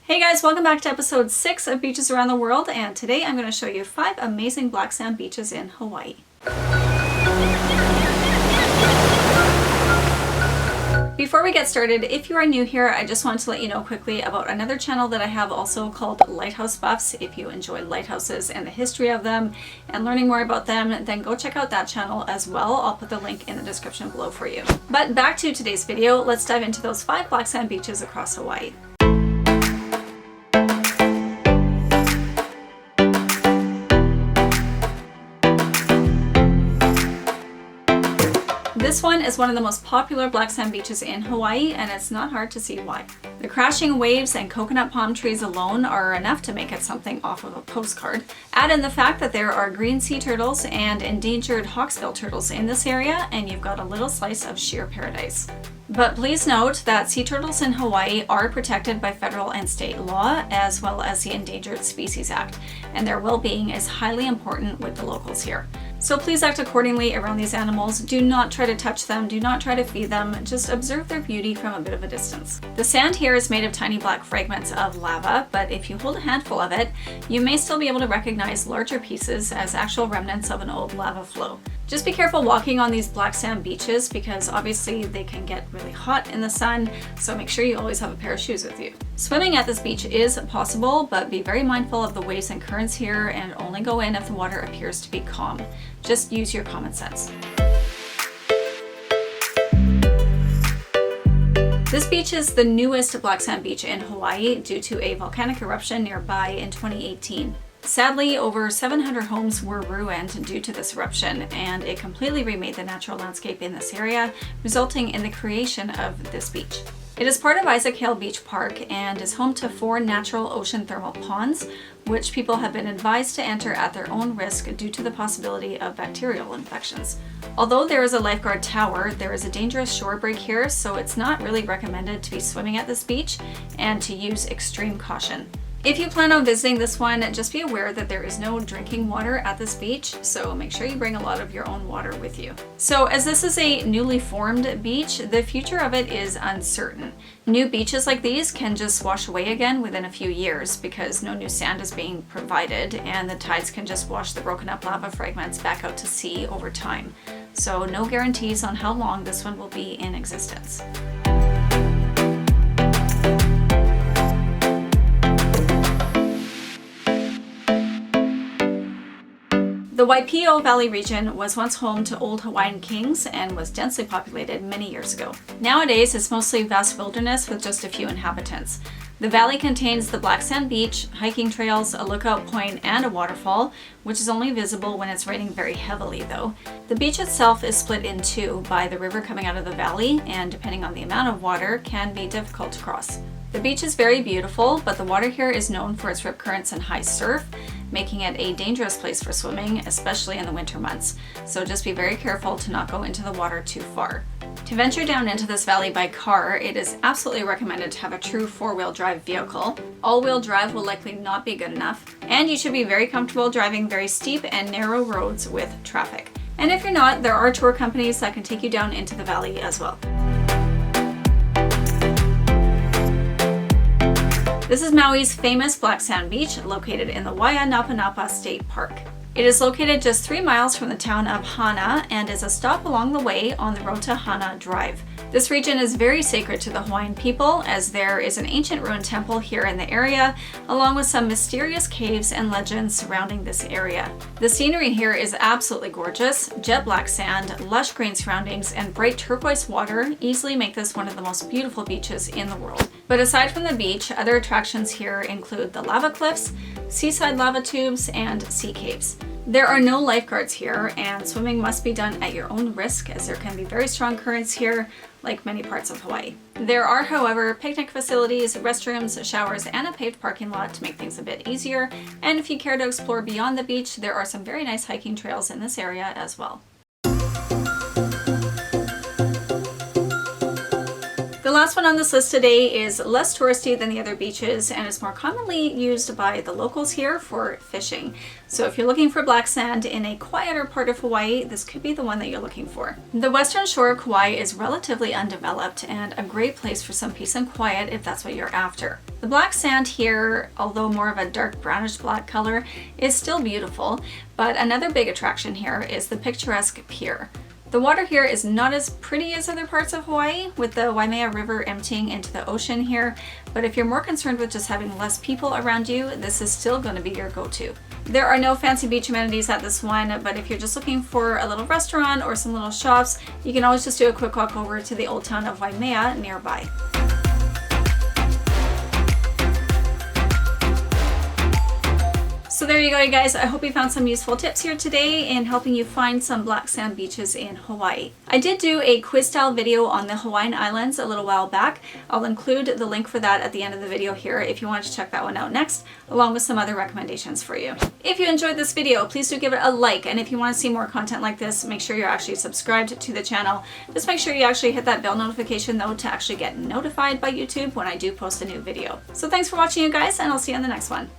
Hey guys, welcome back to episode 6 of Beaches Around the World, and today I'm going to show you 5 amazing black sand beaches in Hawaii. Before we get started, if you are new here, I just want to let you know quickly about another channel that I have also called Lighthouse Buffs. If you enjoy lighthouses and the history of them and learning more about them, then go check out that channel as well. I'll put the link in the description below for you. But back to today's video, let's dive into those 5 black sand beaches across Hawaii. This one is one of the most popular black sand beaches in Hawaii, and it's not hard to see why. The crashing waves and coconut palm trees alone are enough to make it something off of a postcard. Add in the fact that there are green sea turtles and endangered hawksbill turtles in this area, and you've got a little slice of sheer paradise. But please note that sea turtles in Hawaii are protected by federal and state law, as well as the Endangered Species Act, and their well-being is highly important with the locals here. So please act accordingly around these animals. Do not try to touch them, do not try to feed them, just observe their beauty from a bit of a distance. The sand here is made of tiny black fragments of lava, but if you hold a handful of it, you may still be able to recognize larger pieces as actual remnants of an old lava flow. Just be careful walking on these black sand beaches because obviously they can get really hot in the sun, so make sure you always have a pair of shoes with you. Swimming at this beach is possible, but be very mindful of the waves and currents here and only go in if the water appears to be calm. Just use your common sense. This beach is the newest black sand beach in Hawaii due to a volcanic eruption nearby in 2018. Sadly, over 700 homes were ruined due to this eruption, and it completely remade the natural landscape in this area, resulting in the creation of this beach. It is part of Isaac Hale Beach Park and is home to 4 natural ocean thermal ponds, which people have been advised to enter at their own risk due to the possibility of bacterial infections. Although there is a lifeguard tower, there is a dangerous shore break here, so it's not really recommended to be swimming at this beach and to use extreme caution. If you plan on visiting this one, just be aware that there is no drinking water at this beach, so make sure you bring a lot of your own water with you. So as this is a newly formed beach, the future of it is uncertain. New beaches like these can just wash away again within a few years because no new sand is being provided, and the tides can just wash the broken up lava fragments back out to sea over time. So no guarantees on how long this one will be in existence. The Waipi'o Valley region was once home to old Hawaiian kings and was densely populated many years ago. Nowadays, it's mostly vast wilderness with just a few inhabitants. The valley contains the black sand beach, hiking trails, a lookout point, and a waterfall, which is only visible when it's raining very heavily though. The beach itself is split in 2 by the river coming out of the valley, and depending on the amount of water, can be difficult to cross. The beach is very beautiful, but the water here is known for its rip currents and high surf, making it a dangerous place for swimming, especially in the winter months. So just be very careful to not go into the water too far. To venture down into this valley by car, it is absolutely recommended to have a true 4-wheel drive vehicle. All-wheel drive will likely not be good enough, and you should be very comfortable driving very steep and narrow roads with traffic. And if you're not, there are tour companies that can take you down into the valley as well. This is Maui's famous black sand beach, located in the Waianapanapa State Park. It is located just 3 miles from the town of Hana and is a stop along the way on the road to Hana Drive. This region is very sacred to the Hawaiian people, as there is an ancient ruined temple here in the area, along with some mysterious caves and legends surrounding this area. The scenery here is absolutely gorgeous. Jet black sand, lush green surroundings, and bright turquoise water easily make this one of the most beautiful beaches in the world. But aside from the beach, other attractions here include the lava cliffs, seaside lava tubes, and sea caves. There are no lifeguards here, and swimming must be done at your own risk as there can be very strong currents here, like many parts of Hawaii. There are, however, picnic facilities, restrooms, showers, and a paved parking lot to make things a bit easier, and if you care to explore beyond the beach, there are some very nice hiking trails in this area as well. The last one on this list today is less touristy than the other beaches and is more commonly used by the locals here for fishing. So if you're looking for black sand in a quieter part of Hawaii, this could be the one that you're looking for. The western shore of Kauai is relatively undeveloped and a great place for some peace and quiet if that's what you're after. The black sand here, although more of a dark brownish black color, is still beautiful, but another big attraction here is the picturesque pier. The water here is not as pretty as other parts of Hawaii, with the Waimea River emptying into the ocean here, but if you're more concerned with just having less people around you, this is still going to be your go-to. There are no fancy beach amenities at this one, but if you're just looking for a little restaurant or some little shops, you can always just do a quick walk over to the old town of Waimea nearby. So there you go, you guys. I hope you found some useful tips here today in helping you find some black sand beaches in Hawaii. I did do a quiz style video on the Hawaiian Islands a little while back. I'll include the link for that at the end of the video here if you want to check that one out next, along with some other recommendations for you. If you enjoyed this video, please do give it a like, and if you want to see more content like this, make sure you're actually subscribed to the channel. Just make sure you actually hit that bell notification though to actually get notified by YouTube when I do post a new video. So thanks for watching, you guys, and I'll see you on the next one.